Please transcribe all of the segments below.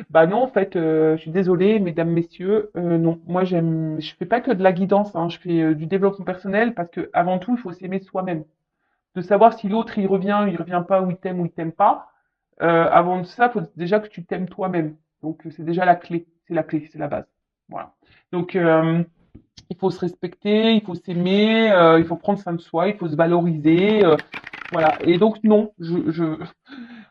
Bah non, en fait, je suis désolée, mesdames, messieurs, non. Moi, je fais pas que de la guidance, hein, je fais du développement personnel parce que avant tout, il faut s'aimer soi-même. De savoir si l'autre il revient pas, ou il t'aime pas. Avant de ça, faut déjà que tu t'aimes toi-même. Donc, c'est déjà la clé. C'est la clé, c'est la base. Voilà. Donc, il faut se respecter, il faut s'aimer, il faut prendre soin de soi, il faut se valoriser. Voilà. Et donc, non,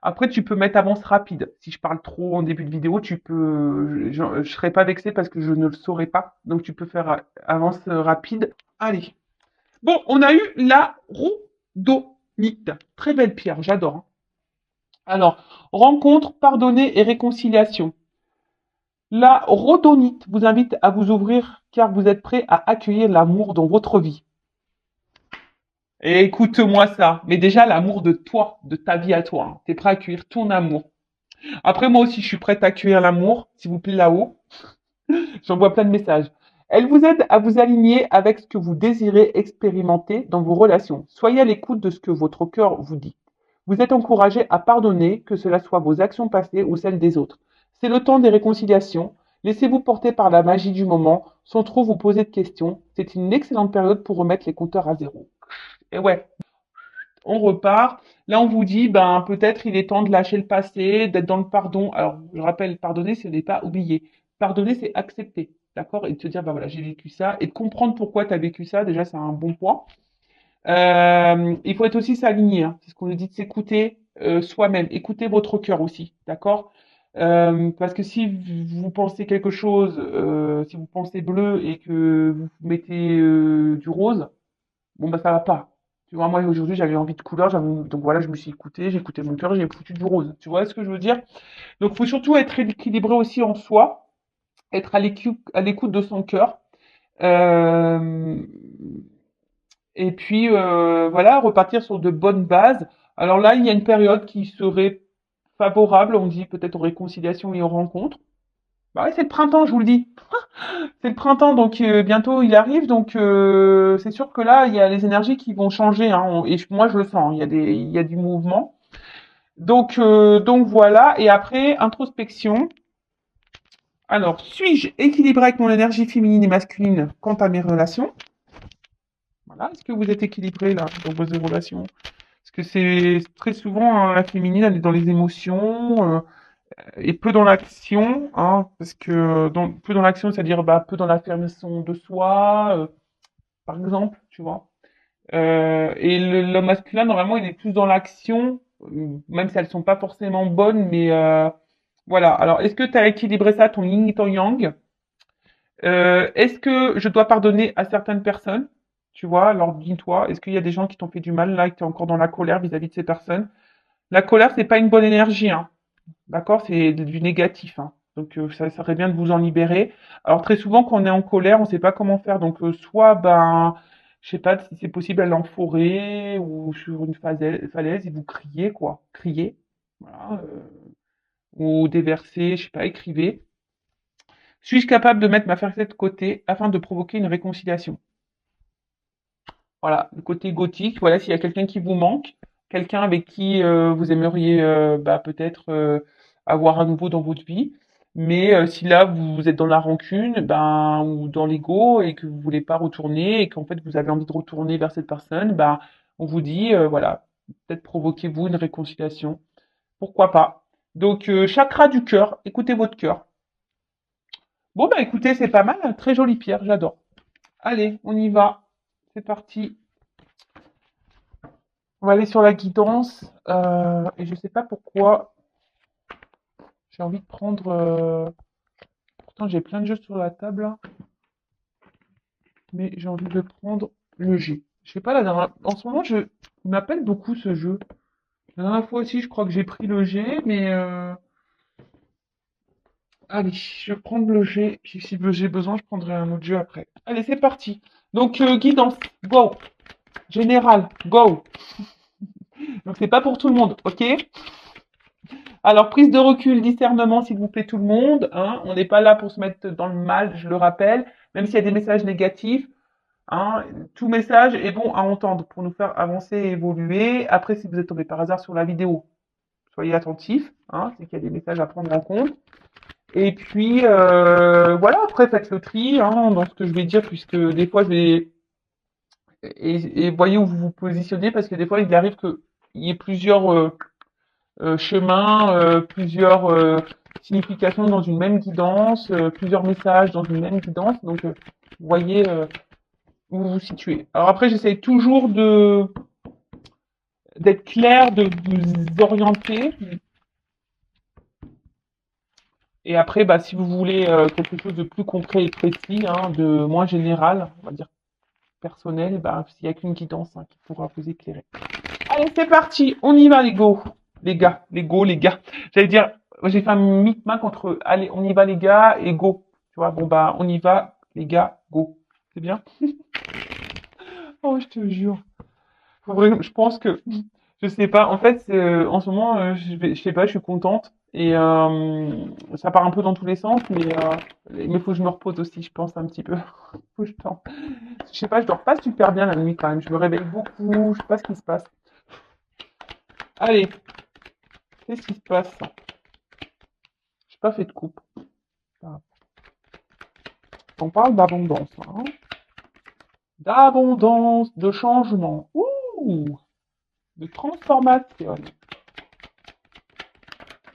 après, tu peux mettre avance rapide. Si je parle trop en début de vidéo, tu peux, je serai pas vexée parce que je ne le saurais pas. Donc, tu peux faire avance rapide. Allez. Bon, on a eu la rhodonite. Très belle pierre, j'adore, hein. Alors, rencontre, pardonner et réconciliation. La rhodonite vous invite à vous ouvrir car vous êtes prêt à accueillir l'amour dans votre vie. Et écoute-moi ça. Mais déjà, l'amour de toi, de ta vie à toi, hein. T'es prêt à accueillir ton amour. Après, moi aussi, je suis prête à accueillir l'amour, s'il vous plaît, là-haut. J'envoie plein de messages. Elle vous aide à vous aligner avec ce que vous désirez expérimenter dans vos relations. Soyez à l'écoute de ce que votre cœur vous dit. Vous êtes encouragé à pardonner, que cela soit vos actions passées ou celles des autres. C'est le temps des réconciliations. Laissez-vous porter par la magie du moment, sans trop vous poser de questions. C'est une excellente période pour remettre les compteurs à zéro. Et ouais, on repart. Là, on vous dit, ben, peut-être il est temps de lâcher le passé, d'être dans le pardon. Alors, je rappelle, pardonner, ce n'est pas oublier. Pardonner, c'est accepter, d'accord? Et de te dire, ben voilà, j'ai vécu ça. Et de comprendre pourquoi tu as vécu ça, déjà, c'est un bon point. Il faut être aussi s'aligner, hein. C'est ce qu'on nous dit de s'écouter soi-même. Écoutez votre cœur aussi, d'accord? Parce que si vous pensez quelque chose, si vous pensez bleu et que vous mettez du rose, bon bah ça va pas. Tu vois, moi aujourd'hui j'avais envie de couleur, donc voilà, je me suis écoutée, j'ai écouté mon cœur, j'ai foutu du rose. Tu vois ce que je veux dire? Donc il faut surtout être équilibré aussi en soi, être à l'écoute de son cœur. Euh, et puis voilà, repartir sur de bonnes bases. Alors là, il y a une période qui serait favorable, on dit peut-être aux réconciliations et aux rencontres. Bah ouais, c'est le printemps, je vous le dis. C'est le printemps, donc bientôt il arrive, donc c'est sûr que là, il y a les énergies qui vont changer, hein, et moi je le sens, il y a du mouvement. Donc voilà, et après, introspection. Alors, suis-je équilibré avec mon énergie féminine et masculine quant à mes relations? Voilà, est-ce que vous êtes équilibré là dans vos relations? Parce que c'est très souvent hein, la féminine, elle est dans les émotions et peu dans l'action, hein, parce que peu dans l'action, c'est-à-dire bah, peu dans l'affirmation de soi, par exemple, tu vois. Et l'homme masculin, normalement, il est plus dans l'action, même si elles sont pas forcément bonnes, mais voilà. Alors, est-ce que tu as équilibré ça, ton yin et ton yang? Est-ce que je dois pardonner à certaines personnes? Tu vois, alors dis-toi, est-ce qu'il y a des gens qui t'ont fait du mal là, et que tu es encore dans la colère vis-à-vis de ces personnes? La colère, c'est pas une bonne énergie, hein. D'accord? C'est du négatif, hein. Donc, ça serait bien de vous en libérer. Alors, très souvent, quand on est en colère, on sait pas comment faire. Donc, soit, ben, je sais pas si c'est possible aller en forêt ou sur une falaise et vous criez, quoi. Criez. Voilà. Ou déverser, je sais pas, écrivez. Suis-je capable de mettre ma fierté de côté afin de provoquer une réconciliation? Voilà, le côté gothique. Voilà, s'il y a quelqu'un qui vous manque, quelqu'un avec qui vous aimeriez bah, peut-être avoir à nouveau dans votre vie. Mais si là vous êtes dans la rancune, ben ou dans l'ego et que vous voulez pas retourner et qu'en fait vous avez envie de retourner vers cette personne, ben on vous dit voilà, peut-être provoquez-vous une réconciliation. Pourquoi pas? Donc chakra du cœur, écoutez votre cœur. Bon bah écoutez, c'est pas mal, hein, très jolie pierre, j'adore. Allez, on y va. C'est parti. On va aller sur la guidance. Et je sais pas pourquoi j'ai envie de prendre. Pourtant, j'ai plein de jeux sur la table, là, mais j'ai envie de prendre le G. Je sais pas la dernière. En ce moment, il m'appelle beaucoup ce jeu. La dernière fois aussi, je crois que j'ai pris le G, mais allez, je vais prendre le G. Puis si j'ai besoin, je prendrai un autre jeu après. Allez, c'est parti. Donc guidance, go. Général, go. Donc c'est pas pour tout le monde, ok? Alors, prise de recul, discernement, s'il vous plaît, tout le monde, hein. On n'est pas là pour se mettre dans le mal, je le rappelle, même s'il y a des messages négatifs, hein. Tout message est bon à entendre pour nous faire avancer et évoluer. Après, si vous êtes tombé par hasard sur la vidéo, soyez attentifs, hein, c'est qu'il y a des messages à prendre en compte. Et puis, voilà, après, faites le tri hein, dans ce que je vais dire, puisque des fois, je vais... Et voyez où vous vous positionnez, parce que des fois, il arrive qu'il y ait plusieurs chemins, plusieurs significations dans une même guidance, plusieurs messages dans une même guidance. Donc, vous voyez où vous vous situez. Alors après, j'essaye toujours de d'être clair, de vous orienter. Et après, bah, si vous voulez quelque chose de plus concret et précis, hein, de moins général, on va dire personnel, bah, s'il n'y a qu'une guidance hein, qui pourra vous éclairer. Allez, c'est parti, on y va les go, les gars, les go, les gars. J'allais dire, j'ai fait un micmac entre allez, on y va les gars et go. Tu vois, bon bah, on y va les gars, go. C'est bien? Oh, je te jure. Je pense que, je sais pas, en fait, en ce moment, je sais pas, je suis contente. Et ça part un peu dans tous les sens, mais faut que je me repose aussi, je pense, un petit peu. Faut que je dors. Je sais pas, je dors pas super bien la nuit quand même. Je me réveille beaucoup, je sais pas ce qui se passe. Allez, qu'est-ce qui se passe? J'ai pas fait de coupe. Ah. On parle d'abondance, hein. D'abondance, de changement. Ouh, de transformation.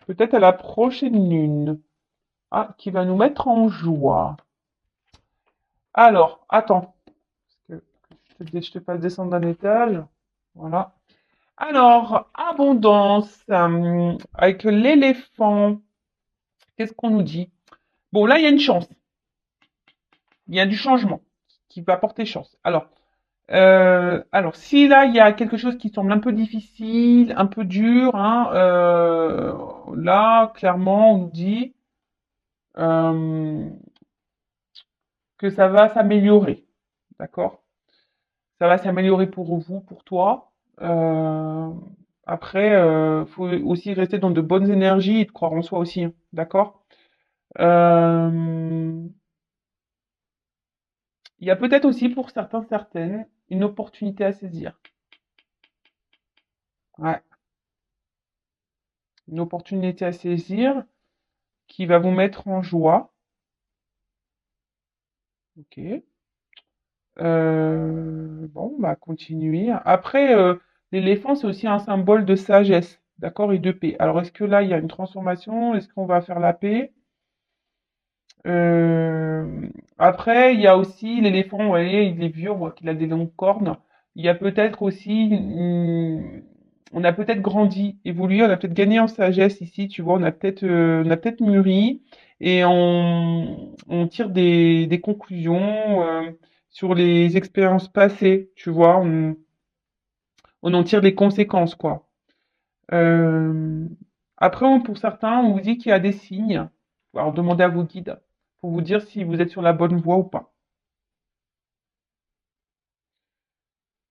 Peut-être à la prochaine lune. Ah, qui va nous mettre en joie. Alors, attends. Je te fasse descendre d'un étage. Voilà. Alors, abondance. Avec l'éléphant. Qu'est-ce qu'on nous dit? Bon, là, il y a une chance. Il y a du changement qui va porter chance. Alors, si là, il y a quelque chose qui semble un peu difficile, un peu dur, hein, là, clairement, on nous dit euh, que ça va s'améliorer. D'accord? Ça va s'améliorer pour vous, pour toi. Euh, Après, faut aussi rester dans de bonnes énergies et de croire en soi aussi. Hein. D'accord? Euh, Il y a peut-être aussi pour certains, certaines, une opportunité à saisir. Ouais, une opportunité à saisir qui va vous mettre en joie. Ok. Bon, bah continuer. Après, l'éléphant, c'est aussi un symbole de sagesse, d'accord, et de paix. Alors, est-ce que là, il y a une transformation? Est-ce qu'on va faire la paix? Après, il y a aussi l'éléphant, vous voyez, il est vieux, on voit qu'il a des longues cornes. Il y a peut-être aussi, on a peut-être grandi, évolué, on a peut-être gagné en sagesse ici, tu vois, on a peut-être mûri et on tire des conclusions sur les expériences passées, tu vois, on en tire des conséquences, quoi. Euh, Après, pour certains, on vous dit qu'il y a des signes. Alors, demandez à vos guides pour vous dire si vous êtes sur la bonne voie ou pas.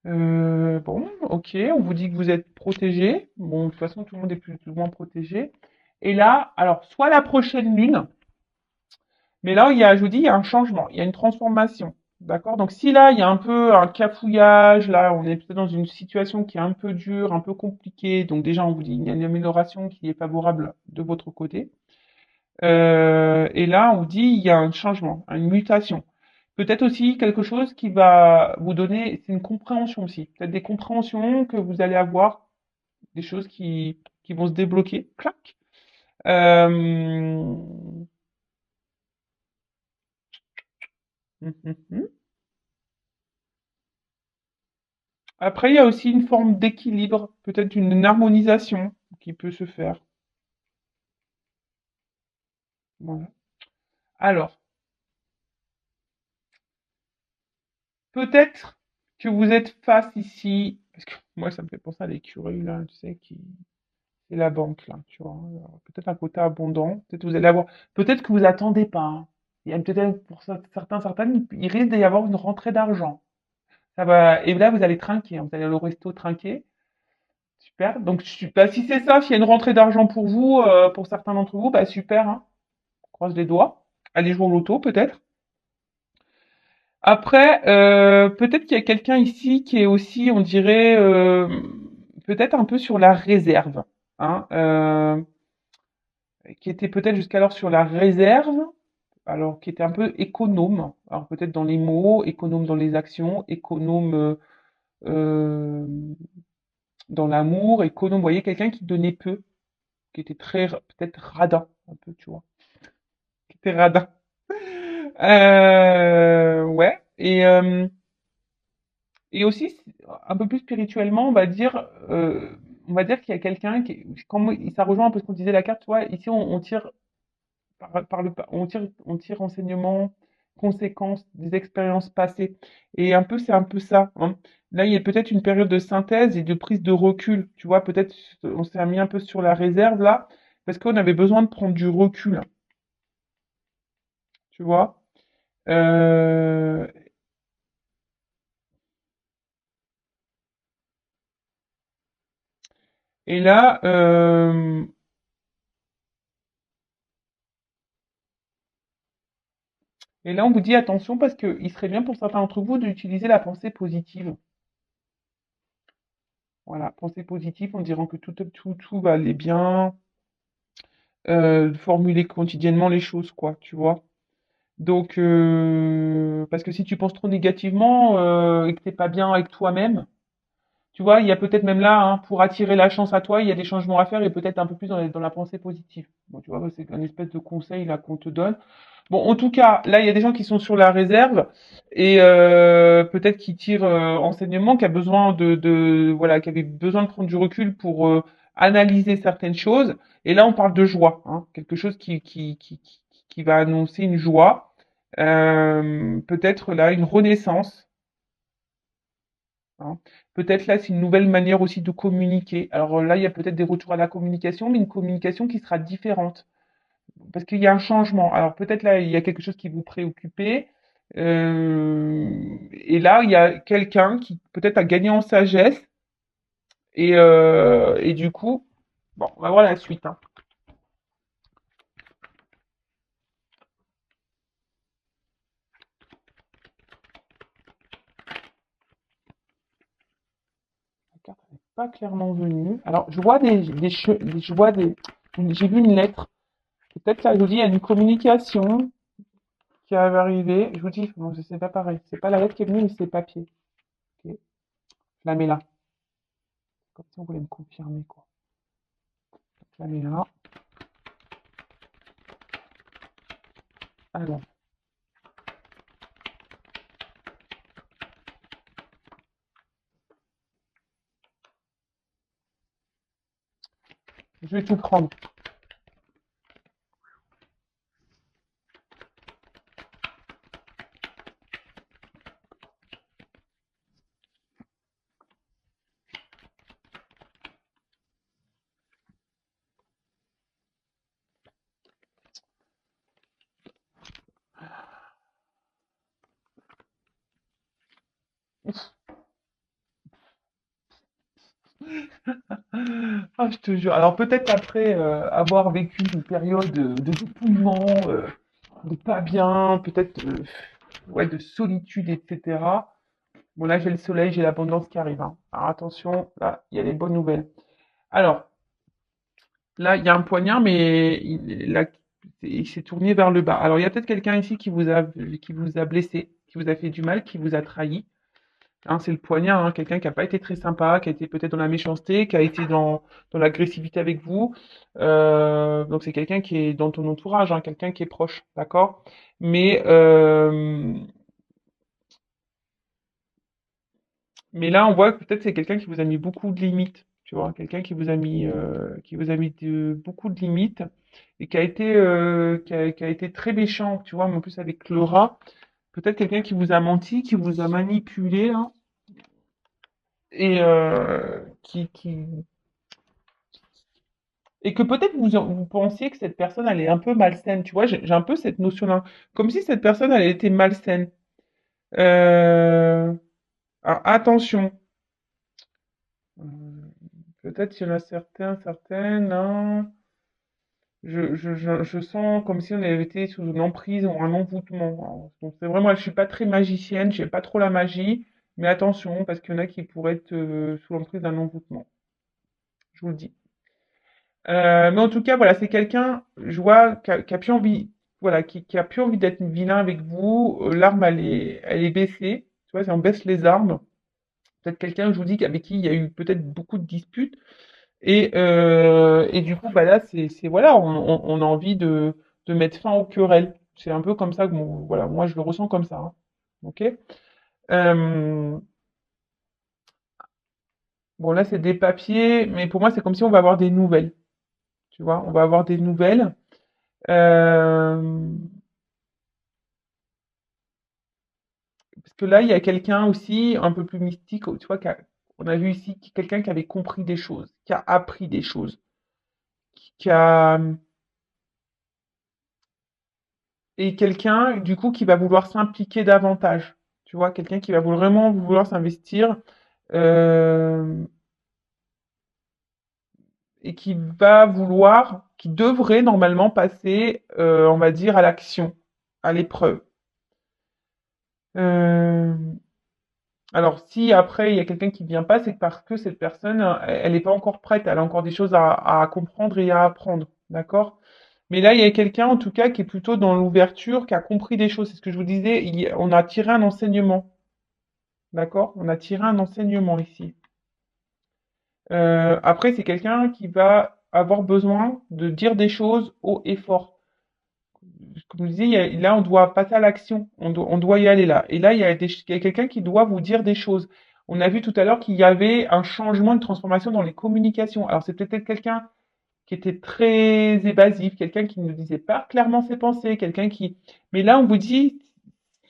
Bon, ok, on vous dit que vous êtes protégé. Bon, de toute façon, tout le monde est plus ou moins protégé. Et là, alors, soit la prochaine lune, mais là, je vous dis, il y a un changement, il y a une transformation. D'accord? Donc, si là, il y a un peu un cafouillage, là, on est peut-être dans une situation qui est un peu dure, un peu compliquée. Donc, déjà, on vous dit, il y a une amélioration qui est favorable de votre côté. Et là, on vous dit, il y a un changement, une mutation. Peut-être aussi quelque chose qui va vous donner, c'est une compréhension aussi. Peut-être des compréhensions que vous allez avoir, des choses qui vont se débloquer. Clac. Euh, hum, hum, hum. Après, il y a aussi une forme d'équilibre, peut-être une harmonisation qui peut se faire. Voilà. Alors, peut-être que vous êtes face ici, parce que moi, ça me fait penser à l'écureuil, là, tu sais, qui, c'est la banque, là, tu vois. Alors, peut-être un côté abondant. Peut-être vous allez avoir. Peut-être que vous attendez pas. Hein. Il y a peut-être pour certains, certaines, il risque d'y avoir une rentrée d'argent. Ça va. Et là, vous allez trinquer. Hein. Vous allez aller au resto trinquer. Super. Donc, bah, si c'est ça, s'il y a une rentrée d'argent pour vous, pour certains d'entre vous, bah super. Hein. On croise les doigts. Allez jouer au loto, peut-être. Après, peut-être qu'il y a quelqu'un ici qui est aussi, on dirait, peut-être un peu sur la réserve. Hein. qui était peut-être jusqu'alors sur la réserve, alors qui était un peu économe, alors peut-être dans les mots, économe dans les actions, économe euh, dans l'amour, économe, vous voyez, quelqu'un qui donnait peu, qui était très, peut-être radin, un peu, tu vois, qui était radin. Ouais, et aussi, un peu plus spirituellement, on va dire qu'il y a quelqu'un qui, ça rejoint un peu ce qu'on disait la carte, tu vois, ici on tire on tire enseignement, conséquences des expériences passées. Et un peu, c'est un peu ça, hein. Là, il y a peut-être une période de synthèse et de prise de recul. Tu vois, peut-être on s'est mis un peu sur la réserve là, parce qu'on avait besoin de prendre du recul, tu vois. Euh, et là, euh, et là, on vous dit attention parce qu'il serait bien pour certains d'entre vous d'utiliser la pensée positive. Voilà, pensée positive en disant que tout va aller bien, formuler quotidiennement les choses, quoi, tu vois. Donc, parce que si tu penses trop négativement et que t'es pas bien avec toi-même, tu vois, il y a peut-être même là, hein, pour attirer la chance à toi, il y a des changements à faire et peut-être un peu plus dans la pensée positive. Bon, tu vois, c'est un espèce de conseil là qu'on te donne. Bon, en tout cas, là, il y a des gens qui sont sur la réserve et peut-être qui tirent enseignement, qui a besoin voilà, qui avait besoin de prendre du recul pour analyser certaines choses. Et là, on parle de joie, hein, quelque chose qui va annoncer une joie, peut-être là une renaissance, hein. Peut-être là, c'est une nouvelle manière aussi de communiquer. Alors là, il y a peut-être des retours à la communication, mais une communication qui sera différente parce qu'il y a un changement. Alors peut-être là, il y a quelque chose qui vous préoccupait. Et là, il y a quelqu'un qui peut-être a gagné en sagesse. Et du coup, bon, on va voir la suite, hein. La carte n'est pas clairement venue. Alors, je vois je vois j'ai vu une lettre. Peut-être là, je vous dis, il y a une communication qui va arriver. Je vous dis, bon, c'est pas pareil. C'est pas la lettre qui est venue, mais c'est le papier. Ok. Je la mets là. Comme si on voulait me confirmer, quoi. Je la mets là. Alors, je vais tout prendre. Ah, je te jure. Alors peut-être après avoir vécu une période de dépouillement, de pas bien, peut-être ouais, de solitude, etc. Bon là j'ai le soleil, j'ai l'abondance qui arrive, hein. Alors attention, là il y a les bonnes nouvelles. Alors là il y a un poignard, mais il s'est tourné vers le bas. Alors il y a peut-être quelqu'un ici qui vous a blessé, qui vous a fait du mal, qui vous a trahi. Hein, c'est le poignard, hein, quelqu'un qui n'a pas été très sympa, qui a été peut-être dans la méchanceté, qui a été dans l'agressivité avec vous. Donc c'est quelqu'un qui est dans ton entourage, hein, quelqu'un qui est proche, d'accord? Mais, euh, mais là, on voit que peut-être c'est quelqu'un qui vous a mis beaucoup de limites, tu vois, quelqu'un qui vous a mis beaucoup de limites et qui a été très méchant, tu vois, mais en plus avec le rat, peut-être quelqu'un qui vous a menti, qui vous a manipulé, hein, et et que peut-être vous pensiez que cette personne, elle est un peu malsaine, tu vois, j'ai un peu cette notion-là, comme si cette personne, elle était malsaine. Euh, alors, attention, Euh, peut-être qu'il y en a certaines, hein, je sens comme si on avait été sous une emprise ou un envoûtement. Alors, donc c'est vraiment, je suis pas très magicienne, j'ai pas trop la magie, mais attention, parce qu'il y en a qui pourraient être sous l'emprise d'un envoûtement, je vous le dis. Mais en tout cas, voilà, c'est quelqu'un, je vois, qui a plus envie, voilà, qui a plus envie d'être vilain avec vous. L'arme, elle est baissée. Tu vois, si on baisse les armes, peut-être quelqu'un, je vous dis, avec qui il y a eu peut-être beaucoup de disputes. Et du coup, bah là, voilà, on a envie de mettre fin aux querelles. C'est un peu comme ça que voilà, moi je le ressens comme ça. Hein. Ok? Euh, bon, là, c'est des papiers, mais pour moi, c'est comme si on va avoir des nouvelles. Tu vois, on va avoir des nouvelles. Euh, parce que là, il y a quelqu'un aussi, un peu plus mystique, tu vois, on a vu ici quelqu'un qui avait compris des choses, qui a appris des choses, qui a, et quelqu'un, du coup, qui va vouloir s'impliquer davantage. Tu vois, quelqu'un qui va vraiment vouloir s'investir euh, et qui va vouloir, qui devrait normalement passer, on va dire, à l'action, à l'épreuve. Euh, alors, si après il y a quelqu'un qui vient pas, c'est parce que cette personne, elle n'est pas encore prête, elle a encore des choses à comprendre et à apprendre, d'accord? Mais là, il y a quelqu'un en tout cas qui est plutôt dans l'ouverture, qui a compris des choses. C'est ce que je vous disais, on a tiré un enseignement, d'accord? On a tiré un enseignement ici. Après, c'est quelqu'un qui va avoir besoin de dire des choses haut et fort. Comme je disais, là, on doit passer à l'action. On doit y aller là. Et là, il y a quelqu'un qui doit vous dire des choses. On a vu tout à l'heure qu'il y avait un changement, une transformation dans les communications. Alors, c'est peut-être quelqu'un qui était très évasif, quelqu'un qui ne disait pas clairement ses pensées, quelqu'un qui... Mais là, on vous dit,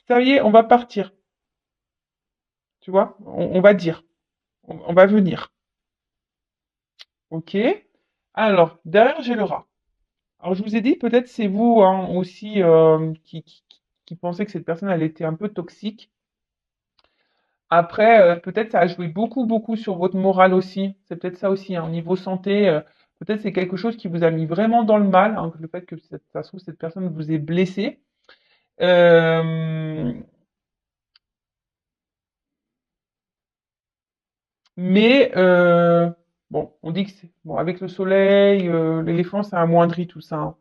ça y est, on va partir. Tu vois? On va dire. On va venir. OK? Alors, derrière, j'ai le rat. Alors, je vous ai dit, peut-être c'est vous hein, aussi qui pensez que cette personne, elle était un peu toxique. Après, peut-être ça a joué beaucoup, beaucoup sur votre morale aussi. C'est peut-être ça aussi, hein, au niveau santé. Peut-être c'est quelque chose qui vous a mis vraiment dans le mal, hein, le fait que ça se trouve, cette personne vous ait blessé. Euh, mais bon, on dit que c'est bon avec le soleil, l'éléphant, ça amoindrit tout ça. Hein.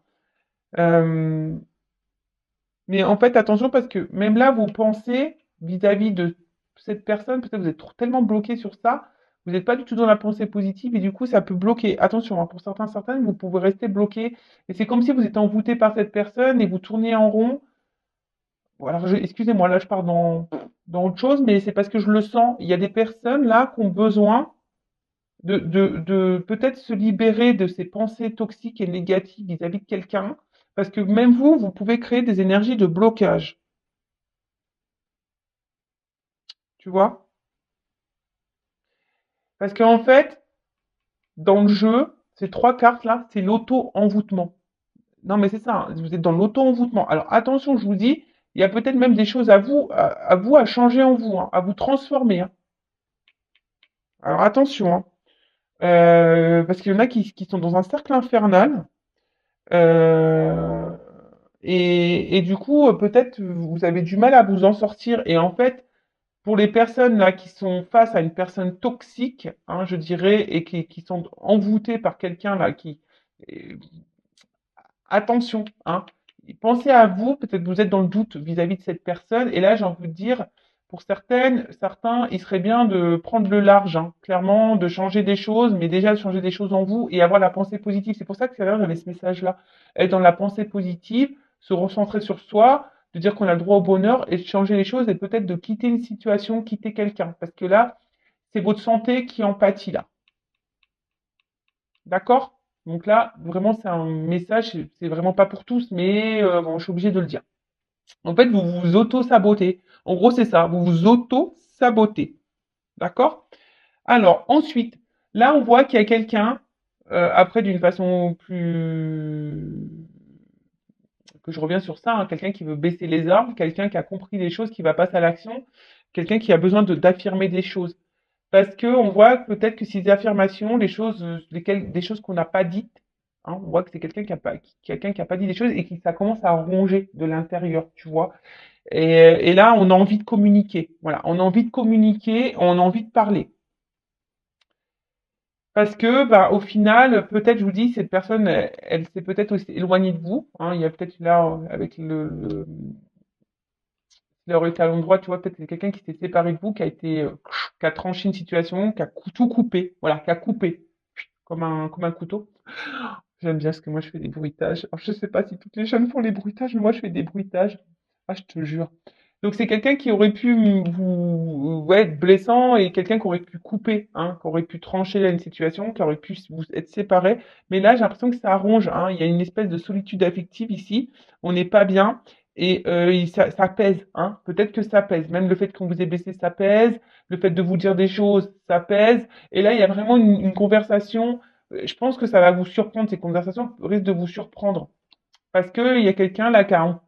Euh, Mais en fait, attention parce que même là, vous pensez vis-à-vis de cette personne, peut-être vous êtes tellement bloqué sur ça, vous n'êtes pas du tout dans la pensée positive et du coup, ça peut bloquer. Attention, hein, pour certains, certaines, vous pouvez rester bloqué et c'est comme si vous étiez envoûté par cette personne et vous tournez en rond. Bon, alors, excusez-moi, là, je pars dans autre chose, mais c'est parce que je le sens. Il y a des personnes là qui ont besoin de peut-être se libérer de ces pensées toxiques et négatives vis-à-vis de quelqu'un parce que même vous, vous pouvez créer des énergies de blocage. Tu vois? Parce qu'en fait, dans le jeu, ces trois cartes-là, c'est l'auto-envoûtement. Non, mais c'est ça, hein, vous êtes dans l'auto-envoûtement. Alors attention, je vous dis, il y a peut-être même des choses à vous à changer en vous, hein, à vous transformer. Hein. Alors attention, hein. Parce qu'il y en a qui sont dans un cercle infernal. euh, et du coup, peut-être vous avez du mal à vous en sortir. Et en fait, pour les personnes là qui sont face à une personne toxique, hein, je dirais, et qui sont envoûtées par quelqu'un là euh, attention, hein, pensez à vous, peut-être que vous êtes dans le doute vis-à-vis de cette personne, et là j'ai envie de dire, pour certains, il serait bien de prendre le large, hein, clairement, de changer des choses, mais déjà de changer des choses en vous et avoir la pensée positive. C'est pour ça que tout à l'heure j'avais ce message-là, être dans la pensée positive, se recentrer sur soi, de dire qu'on a le droit au bonheur et de changer les choses et peut-être de quitter une situation, quitter quelqu'un, parce que là, c'est votre santé qui en pâtit là. D'accord? Donc là, vraiment, c'est un message, c'est vraiment pas pour tous, mais bon, je suis obligée de le dire. En fait, vous vous auto-sabotez. En gros, c'est ça, vous vous auto-sabotez. D'accord? Alors, ensuite, là, on voit qu'il y a quelqu'un, après, d'une façon plus... que je reviens sur ça, hein, quelqu'un qui veut baisser les armes, quelqu'un qui a compris des choses, qui va passer à l'action, quelqu'un qui a besoin d'affirmer des choses. Parce que on voit peut-être que ces affirmations, les choses, des choses qu'on n'a pas dites, hein, on voit que c'est quelqu'un qui a pas dit des choses et qui ça commence à ronger de l'intérieur, tu vois. Et là, on a envie de communiquer. Voilà, on a envie de communiquer, on a envie de parler. Parce que, bah, au final, peut-être, je vous dis, cette personne, elle s'est peut-être aussi éloignée de vous, hein. Il y a peut-être là, avec le aurait à l'endroit, tu vois, peut-être c'est quelqu'un qui s'est séparé de vous, qui a tranché une situation, qui a tout coupé, voilà, qui a coupé, comme un couteau. J'aime bien parce que moi je fais des bruitages. Alors, je sais pas si toutes les jeunes font les bruitages, mais moi je fais des bruitages. Ah, je te jure. Donc c'est quelqu'un qui aurait pu vous, ouais, être blessant et quelqu'un qui aurait pu couper, hein, qui aurait pu trancher là une situation, qui aurait pu vous être séparés. Mais là, j'ai l'impression que ça arrange, hein. Il y a une espèce de solitude affective ici. On n'est pas bien et ça pèse, hein. Peut-être que ça pèse. Même le fait qu'on vous ait blessé, ça pèse. Le fait de vous dire des choses, ça pèse. Et là, il y a vraiment une conversation. Je pense que ça va vous surprendre. Ces conversations risquent de vous surprendre parce que il y a quelqu'un là qui a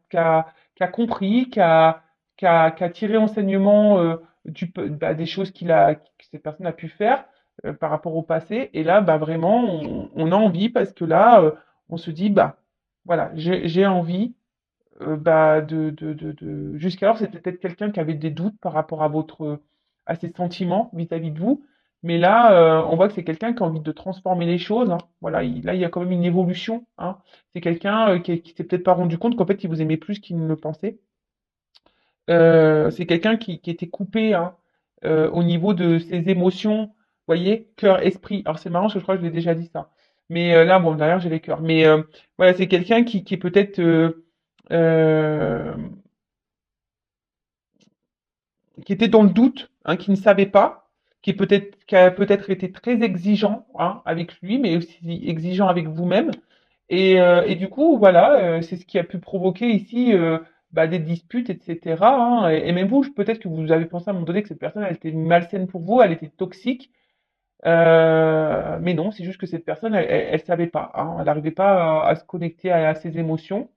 compris, qui a tiré enseignement bah, des choses que cette personne a pu faire par rapport au passé. Et là, bah vraiment, on a envie parce que là, on se dit, bah voilà, j'ai envie. Bah jusqu'alors, c'était peut-être quelqu'un qui avait des doutes par rapport à ses sentiments vis-à-vis de vous. Mais là, on voit que c'est quelqu'un qui a envie de transformer les choses, hein. Voilà, là, il y a quand même une évolution, hein. C'est quelqu'un qui s'est peut-être pas rendu compte qu'en fait, il vous aimait plus qu'il ne le pensait. C'est quelqu'un qui était coupé, hein, au niveau de ses émotions, vous voyez, cœur, esprit. Alors c'est marrant parce que je crois que je l'ai déjà dit ça. Mais là, bon, derrière, j'ai les cœurs. Mais voilà, c'est quelqu'un qui est peut-être euh, qui était dans le doute, hein, qui ne savait pas, qui a peut-être été très exigeant, hein, avec lui, mais aussi exigeant avec vous-même. Et du coup, voilà, c'est ce qui a pu provoquer ici bah, des disputes, etc., hein. Et même vous, peut-être que vous avez pensé à un moment donné que cette personne, elle était malsaine pour vous, elle était toxique. Mais non, c'est juste que cette personne, elle savait pas, hein, elle n'arrivait pas à se connecter à ses émotions.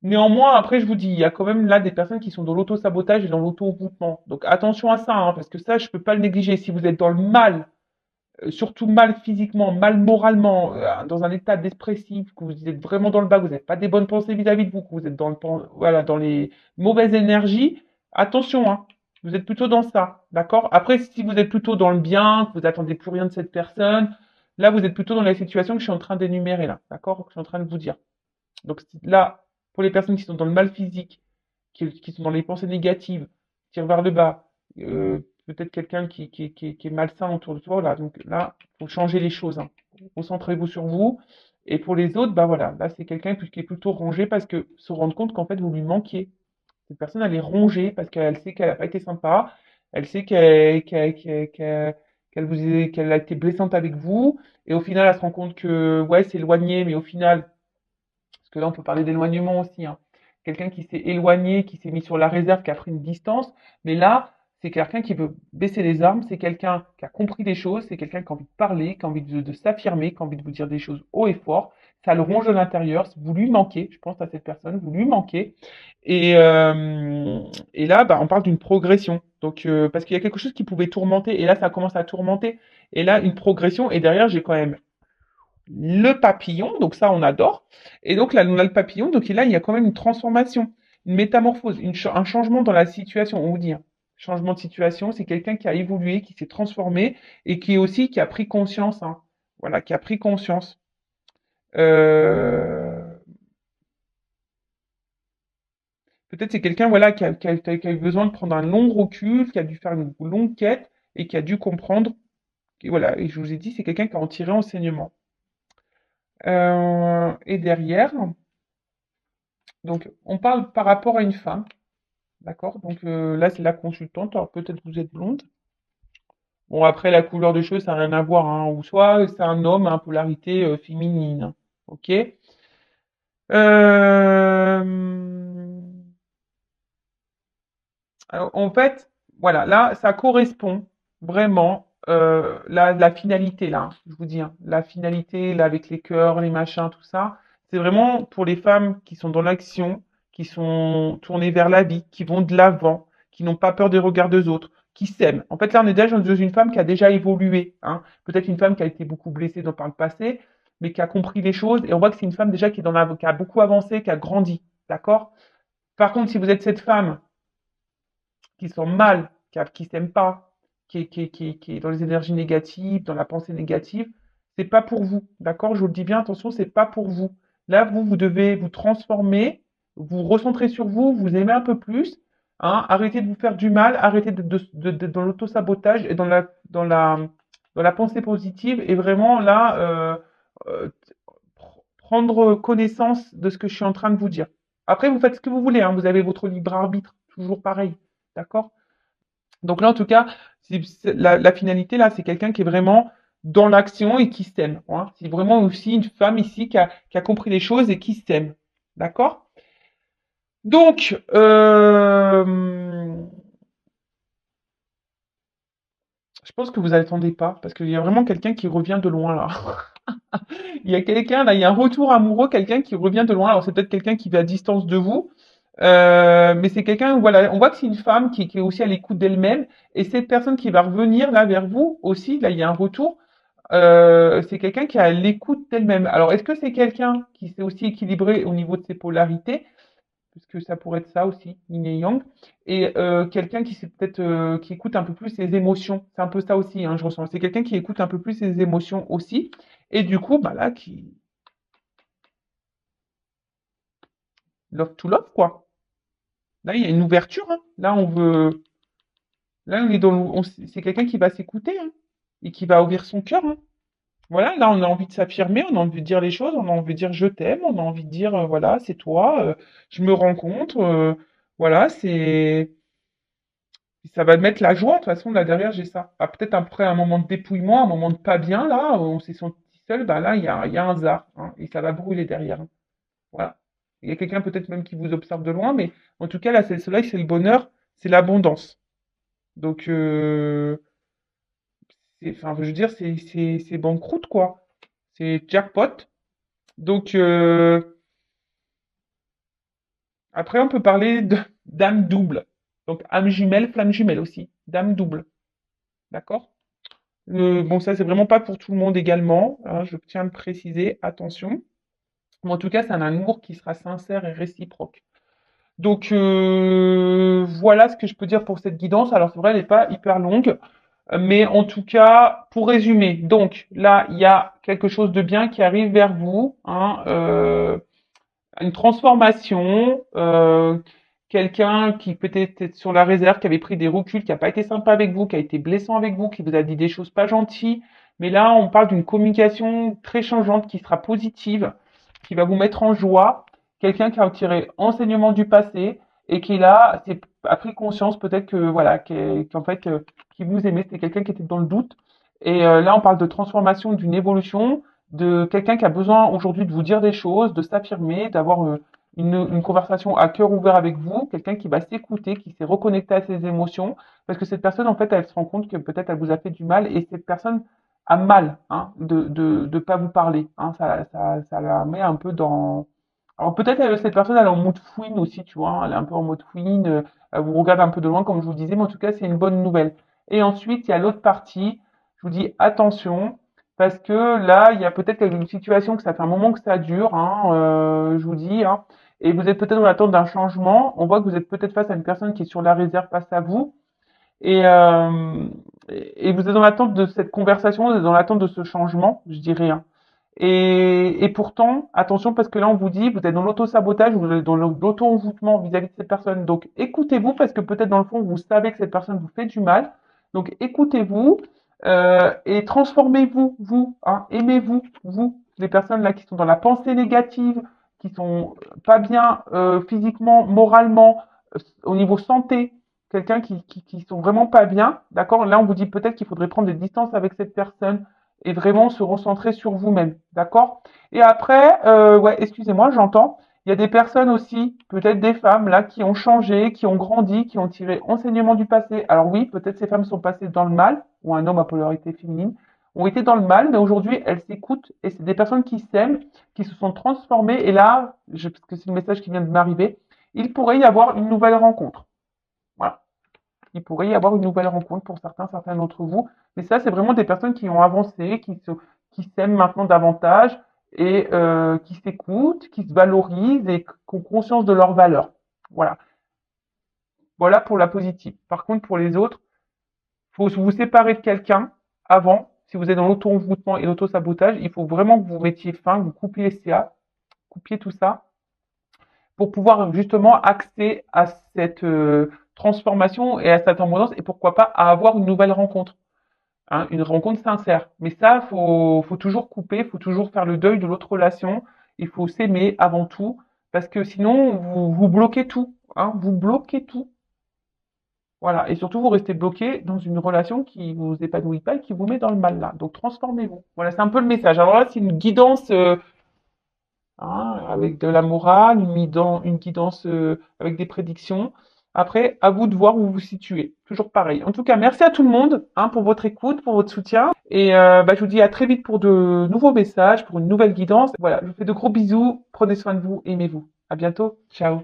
Néanmoins, après, je vous dis, il y a quand même là des personnes qui sont dans l'auto-sabotage et dans l'auto-envoûtement. Donc attention à ça, hein, parce que ça, je peux pas le négliger. Si vous êtes dans le mal, surtout mal physiquement, mal moralement, dans un état dépressif, que vous êtes vraiment dans le bas, que vous n'avez pas des bonnes pensées vis-à-vis de vous, que vous êtes voilà, dans les mauvaises énergies, attention, hein, vous êtes plutôt dans ça, d'accord? Après, si vous êtes plutôt dans le bien, que vous attendez plus rien de cette personne, là, vous êtes plutôt dans la situation que je suis en train d'énumérer là, d'accord? Que je suis en train de vous dire. Donc là, pour les personnes qui sont dans le mal physique, qui sont dans les pensées négatives, qui tirent vers le bas, peut-être quelqu'un qui est malsain autour de toi, là. Donc là, il faut changer les choses, hein. Concentrez-vous sur vous. Et pour les autres, bah voilà, là c'est quelqu'un qui est plutôt rongé parce que se rendre compte qu'en fait vous lui manquiez. Cette personne, elle est rongée parce qu'elle sait qu'elle n'a pas été sympa, elle sait qu'elle a été blessante avec vous, et au final, elle se rend compte que ouais, c'est éloigné, mais au final, parce que là, on peut parler d'éloignement aussi, hein. Quelqu'un qui s'est éloigné, qui s'est mis sur la réserve, qui a pris une distance. Mais là, c'est quelqu'un qui veut baisser les armes, c'est quelqu'un qui a compris des choses, c'est quelqu'un qui a envie de parler, qui a envie de s'affirmer, qui a envie de vous dire des choses haut et fort. Ça le ronge de l'intérieur. Vous lui manquez, je pense à cette personne, vous lui manquez. Et, euh, et là, bah, on parle d'une progression. Donc, parce qu'il y a quelque chose qui pouvait tourmenter, et là, ça commence à tourmenter. Et là, une progression, et derrière, j'ai quand même le papillon, donc ça on adore. Et donc là on a le papillon, donc là il y a quand même une transformation, une métamorphose, un changement dans la situation, on vous dit, hein. Changement de situation, c'est quelqu'un qui a évolué, qui s'est transformé et qui est aussi qui a pris conscience, hein. Voilà, qui a pris conscience. Euh, Peut-être c'est quelqu'un voilà qui a eu besoin de prendre un long recul, qui a dû faire une longue quête et qui a dû comprendre. Et voilà, et je vous ai dit, c'est quelqu'un qui a en tiré enseignement. Et derrière, donc on parle par rapport à une femme. D'accord? Donc là, c'est la consultante. Alors peut-être vous êtes blonde. Bon, après, la couleur de cheveux, ça n'a rien à voir, hein. Ou soit c'est un homme à polarité féminine, hein. Ok? Euh, alors, en fait, voilà, là, ça correspond vraiment la finalité, là, hein, je vous dis, hein. La finalité, là, avec les cœurs, les machins, tout ça, c'est vraiment pour les femmes qui sont dans l'action, qui sont tournées vers la vie, qui vont de l'avant, qui n'ont pas peur des regards des autres, qui s'aiment. En fait, là, on est déjà dans une femme qui a déjà évolué, hein. Peut-être une femme qui a été beaucoup blessée par le passé, mais qui a compris les choses, et on voit que c'est une femme déjà qui a beaucoup avancé, qui a grandi, d'accord? Par contre, si vous êtes cette femme qui sont mal, qui s'aiment pas, qui est dans les énergies négatives, dans la pensée négative, c'est pas pour vous, d'accord? Je vous le dis bien, attention, c'est pas pour vous. Là, vous devez vous transformer, vous recentrer sur vous, vous aimer un peu plus, hein, arrêtez de vous faire du mal, arrêtez d'être dans l'auto-sabotage et dans la pensée positive et vraiment là, euh, prendre connaissance de ce que je suis en train de vous dire. Après, vous faites ce que vous voulez, hein, vous avez votre libre arbitre, toujours pareil, d'accord? Donc là, en tout cas, la finalité, là, c'est quelqu'un qui est vraiment dans l'action et qui s'aime, hein. C'est vraiment aussi une femme ici qui a compris les choses et qui s'aime, d'accord? Donc, je pense que vous attendez pas, parce qu'il y a vraiment quelqu'un qui revient de loin, là. Il y a quelqu'un, là, il y a un retour amoureux, quelqu'un qui revient de loin. Alors, c'est peut-être quelqu'un qui va à distance de vous, mais c'est quelqu'un, voilà, on voit que c'est une femme qui est aussi à l'écoute d'elle-même, et cette personne qui va revenir là vers vous aussi, là, il y a un retour, c'est quelqu'un qui est à l'écoute d'elle-même. Alors, est-ce que c'est quelqu'un qui s'est aussi équilibré au niveau de ses polarités? Puisque ça pourrait être ça aussi, yin et yang, et quelqu'un qui s'est peut-être qui écoute un peu plus ses émotions. C'est un peu ça aussi, hein, je ressens. C'est quelqu'un qui écoute un peu plus ses émotions aussi, et du coup, bah là, qui love to love quoi. Là, il y a une ouverture, hein. Là, on est c'est quelqu'un qui va s'écouter, hein, et qui va ouvrir son cœur, hein. Voilà, là, on a envie de s'affirmer, on a envie de dire les choses, on a envie de dire je t'aime, on a envie de dire voilà, c'est toi, je me rencontre, voilà, ça va mettre la joie. De toute façon, là derrière, j'ai ça. Ah, peut-être après un moment de dépouillement, un moment de pas bien, là, où on s'est senti seul, bah là, il y a un zar, hein, et ça va brûler derrière, hein. Voilà. Il y a quelqu'un peut-être même qui vous observe de loin, mais en tout cas, là, c'est le soleil, c'est le bonheur, c'est l'abondance. Donc, enfin, je veux dire, c'est banqueroute, quoi. C'est jackpot. Donc, après, on peut parler de d'âme double. Donc, âme jumelle, flamme jumelle aussi. Dame double. D'accord? Bon, ça, c'est vraiment pas pour tout le monde également, hein, je tiens à le préciser, attention. Mais en tout cas, c'est un amour qui sera sincère et réciproque. Donc, voilà ce que je peux dire pour cette guidance. Alors, c'est vrai, elle n'est pas hyper longue, mais en tout cas, pour résumer, donc là, il y a quelque chose de bien qui arrive vers vous, hein, une transformation, quelqu'un qui peut-être est sur la réserve, qui avait pris des reculs, qui n'a pas été sympa avec vous, qui a été blessant avec vous, qui vous a dit des choses pas gentilles. Mais là, on parle d'une communication très changeante qui sera positive, qui va vous mettre en joie. Quelqu'un qui a tiré enseignement du passé et qui là a pris conscience peut-être que voilà, qu'en fait, qui vous aimait, c'était quelqu'un qui était dans le doute. Et là, on parle de transformation, d'une évolution de quelqu'un qui a besoin aujourd'hui de vous dire des choses, de s'affirmer, d'avoir une conversation à cœur ouvert avec vous, quelqu'un qui va s'écouter, qui s'est reconnecté à ses émotions, parce que cette personne, en fait, elle se rend compte que peut-être elle vous a fait du mal, et cette personne a mal, hein, de pas vous parler, hein, ça la met un peu dans... Alors peut-être cette personne, elle est en mode fouine aussi, tu vois, hein, elle est un peu en mode fouine, elle vous regarde un peu de loin, comme je vous disais, mais en tout cas, c'est une bonne nouvelle. Et ensuite, il y a l'autre partie, je vous dis attention, parce que là, il y a peut-être une situation que ça fait un moment que ça dure, hein, je vous dis, hein, et vous êtes peut-être dans l'attente d'un changement. On voit que vous êtes peut-être face à une personne qui est sur la réserve face à vous, et, euh, et vous êtes dans l'attente de cette conversation, vous êtes dans l'attente de ce changement, je dirais, hein. Et pourtant, attention, parce que là, on vous dit, vous êtes dans l'auto-sabotage, vous êtes dans l'auto-envoûtement vis-à-vis de cette personne. Donc, écoutez-vous, parce que peut-être dans le fond, vous savez que cette personne vous fait du mal. Donc, écoutez-vous et transformez-vous, vous, hein, aimez-vous, vous, les personnes là qui sont dans la pensée négative, qui sont pas bien physiquement, moralement, au niveau santé, quelqu'un qui sont vraiment pas bien, d'accord? Là, on vous dit peut-être qu'il faudrait prendre des distances avec cette personne et vraiment se recentrer sur vous-même, d'accord? Et après, ouais, excusez-moi, j'entends. Il y a des personnes aussi, peut-être des femmes là, qui ont changé, qui ont grandi, qui ont tiré enseignement du passé. Alors oui, peut-être ces femmes sont passées dans le mal, ou un homme à polarité féminine, ont été dans le mal, mais aujourd'hui elles s'écoutent et c'est des personnes qui s'aiment, qui se sont transformées. Et là, parce que c'est le message qui vient de m'arriver, il pourrait y avoir une nouvelle rencontre. Voilà. Il pourrait y avoir une nouvelle rencontre pour certains d'entre vous. Mais ça, c'est vraiment des personnes qui ont avancé, qui s'aiment maintenant davantage et qui s'écoutent, qui se valorisent et qui ont conscience de leurs valeurs. Voilà. Voilà pour la positive. Par contre, pour les autres, Faut vous séparer de quelqu'un avant. Si vous êtes dans l'auto-envoûtement et l'auto-sabotage, il faut vraiment que vous mettiez fin, que vous coupiez les CA, coupiez tout ça pour pouvoir justement accéder à cette transformation et à cette abondance et pourquoi pas à avoir une nouvelle rencontre, hein, une rencontre sincère. Mais ça, faut toujours couper, faut toujours faire le deuil de l'autre relation. Il faut s'aimer avant tout parce que sinon vous bloquez tout, hein, vous bloquez tout. Voilà. Et surtout, vous restez bloqué dans une relation qui vous épanouit pas et qui vous met dans le mal là. Donc transformez-vous. Voilà, c'est un peu le message. Alors là, c'est une guidance hein, avec de la morale, une guidance avec des prédictions. Après, à vous de voir où vous vous situez. Toujours pareil. En tout cas, merci à tout le monde hein, pour votre écoute, pour votre soutien. Et bah, je vous dis à très vite pour de nouveaux messages, pour une nouvelle guidance. Voilà, je vous fais de gros bisous. Prenez soin de vous, aimez-vous. À bientôt. Ciao.